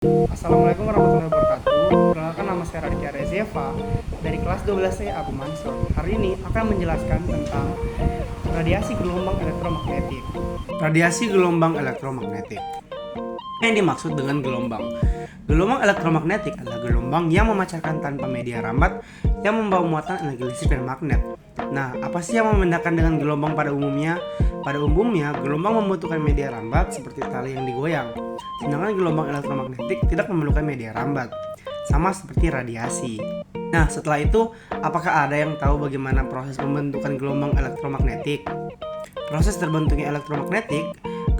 Assalamualaikum warahmatullahi wabarakatuh. Perkenalkan, nama saya Raditya Rezieva dari kelas 12C Abu Mansur. Hari ini akan menjelaskan tentang radiasi gelombang elektromagnetik. Radiasi gelombang elektromagnetik. Yang dimaksud dengan gelombang? Gelombang elektromagnetik adalah gelombang yang memancarkan tanpa media rambat yang membawa muatan energi listrik dan magnet. Nah, apa sih yang membedakan dengan gelombang pada umumnya? Pada umumnya, gelombang membutuhkan media rambat seperti tali yang digoyang. Sedangkan gelombang elektromagnetik tidak memerlukan media rambat, sama seperti radiasi. Nah, setelah itu, apakah ada yang tahu bagaimana proses pembentukan gelombang elektromagnetik? Proses terbentuknya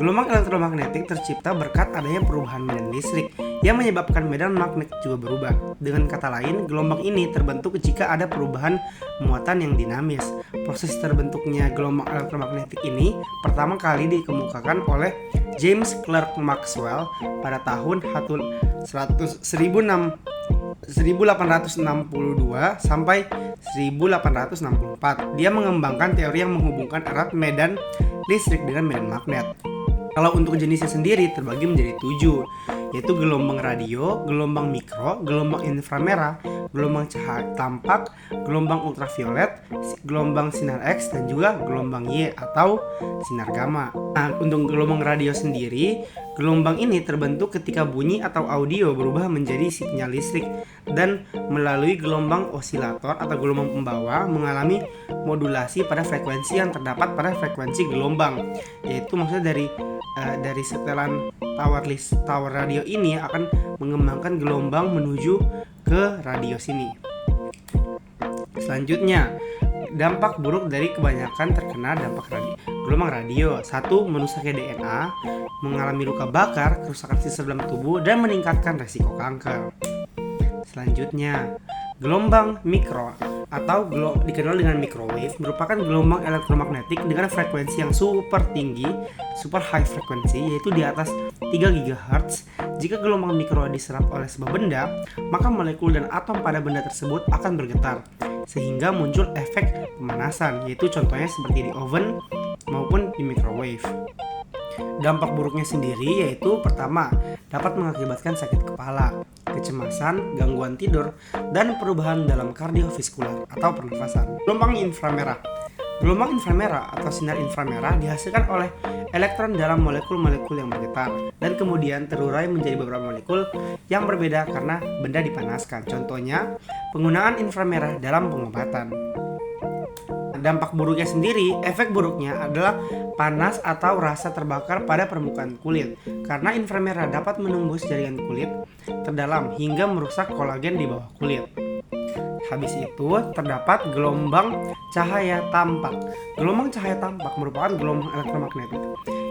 gelombang elektromagnetik tercipta berkat adanya perubahan medan listrik yang menyebabkan medan magnet juga berubah. Dengan kata lain, gelombang ini terbentuk jika ada perubahan muatan yang dinamis. Proses terbentuknya gelombang elektromagnetik ini pertama kali dikemukakan oleh James Clerk Maxwell pada tahun 1862 sampai 1864. Dia mengembangkan teori yang menghubungkan erat medan listrik dengan medan magnet. Kalau untuk jenisnya sendiri terbagi menjadi 7, yaitu gelombang radio, gelombang mikro, gelombang inframerah, gelombang cahaya tampak, gelombang ultraviolet, gelombang sinar X, dan juga gelombang Y atau sinar gamma. Nah, untuk gelombang radio sendiri, gelombang ini terbentuk ketika bunyi atau audio berubah menjadi sinyal listrik dan melalui gelombang osilator atau gelombang pembawa mengalami modulasi pada frekuensi yang terdapat pada frekuensi gelombang, yaitu maksudnya dari setelan tower radio ini akan mengembangkan gelombang menuju ke radio sini. Selanjutnya, dampak buruk dari kebanyakan terkena dampak gelombang radio. 1. Merusaknya DNA, mengalami luka bakar, kerusakan sistem dalam tubuh, dan meningkatkan resiko kanker. Selanjutnya, gelombang mikro atau dikenal dengan microwave merupakan gelombang elektromagnetik dengan frekuensi yang super tinggi, super high frekuensi, yaitu di atas 3 GHz. Jika gelombang mikro diserap oleh sebuah benda, maka molekul dan atom pada benda tersebut akan bergetar, sehingga muncul efek pemanasan, yaitu contohnya seperti di oven maupun di microwave. Dampak buruknya sendiri yaitu pertama, dapat mengakibatkan sakit kepala, kecemasan, gangguan tidur, dan perubahan dalam kardiovaskular atau pernafasan. Gelombang inframerah. Gelombang inframerah atau sinar inframerah dihasilkan oleh elektron dalam molekul-molekul yang bergetar dan kemudian terurai menjadi beberapa molekul yang berbeda karena benda dipanaskan. Contohnya, penggunaan inframerah dalam pengobatan. Dampak buruknya sendiri, efek buruknya adalah panas atau rasa terbakar pada permukaan kulit karena inframerah dapat menembus jaringan kulit terdalam hingga merusak kolagen di bawah kulit. Habis itu terdapat gelombang cahaya tampak. Gelombang cahaya tampak merupakan gelombang elektromagnetik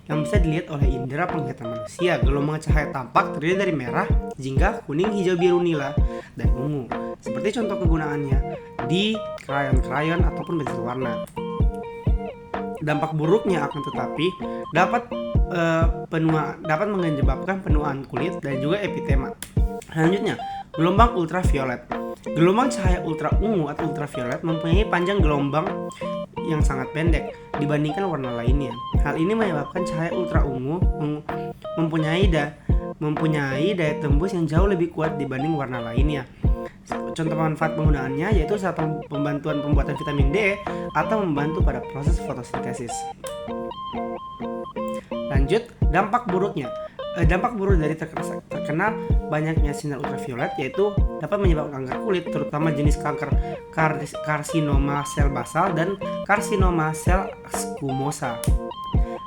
yang bisa dilihat oleh indera penglihatan manusia. Gelombang cahaya tampak terdiri dari merah, jingga, kuning, hijau, biru, nila, dan ungu. Seperti contoh kegunaannya di krayon-krayon ataupun pensil warna. Dampak buruknya akan tetapi dapat menyebabkan penuaan kulit dan juga epitema. Selanjutnya, gelombang ultraviolet. Gelombang cahaya ultra ungu atau ultraviolet mempunyai panjang gelombang yang sangat pendek dibandingkan warna lainnya. Hal ini menyebabkan cahaya ultra ungu mempunyai daya tembus yang jauh lebih kuat dibanding warna lainnya. Contoh manfaat penggunaannya yaitu saat pembantuan pembuatan vitamin D atau membantu pada proses fotosintesis. Lanjut, dampak buruknya. Dampak buruk dari terkena banyaknya sinar ultraviolet yaitu dapat menyebabkan kanker kulit, terutama jenis kanker karsinoma sel basal dan karsinoma sel squamosa.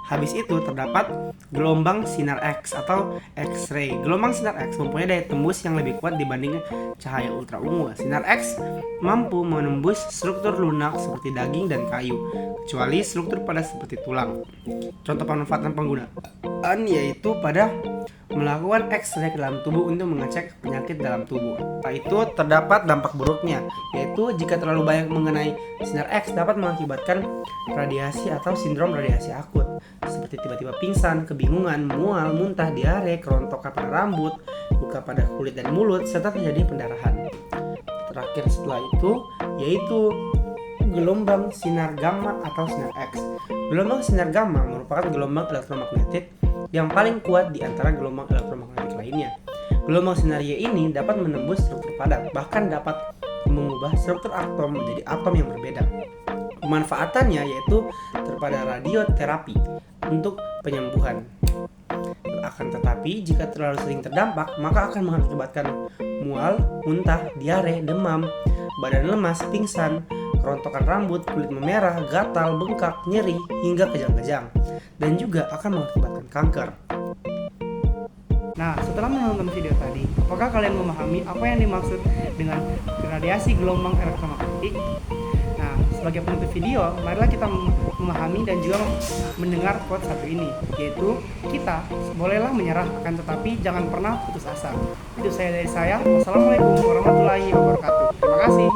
Habis itu terdapat gelombang sinar X atau X-ray. Gelombang sinar X mempunyai daya tembus yang lebih kuat dibanding cahaya ultra ungu. Sinar X mampu menembus struktur lunak seperti daging dan kayu, kecuali struktur padat seperti tulang. Contoh pemanfaatan penggunaan yaitu pada melakukan X-ray ke dalam tubuh untuk mengecek penyakit dalam tubuh. Setelah itu terdapat dampak buruknya, yaitu jika terlalu banyak mengenai sinar X dapat mengakibatkan radiasi atau sindrom radiasi akut, seperti tiba-tiba pingsan, kebingungan, mual, muntah, diare, kerontokan pada rambut, luka pada kulit dan mulut, serta terjadi pendarahan. Terakhir setelah itu yaitu gelombang sinar gamma atau sinar X. Gelombang sinar gamma merupakan gelombang elektromagnetik yang paling kuat di antara gelombang elektromagnetik lainnya. Gelombang sinar Y ini dapat menembus struktur padat, bahkan dapat mengubah struktur atom menjadi atom yang berbeda. Pemanfaatannya yaitu terhadap radioterapi untuk penyembuhan. Akan tetapi, jika terlalu sering terdampak, maka akan mengakibatkan mual, muntah, diare, demam, badan lemas, pingsan, kerontokan rambut, kulit memerah, gatal, bengkak, nyeri, hingga kejang-kejang, dan juga akan mengakibatkan kanker. Nah, setelah menonton video tadi, apakah kalian memahami apa yang dimaksud dengan radiasi gelombang elektromagnetik? Nah, sebagai penutup video, marilah kita memahami dan juga mendengar quote satu ini, yaitu kita bolehlah menyerah, akan tetapi jangan pernah putus asa. Itu saya dari saya. Wassalamualaikum warahmatullahi wabarakatuh. Terima kasih.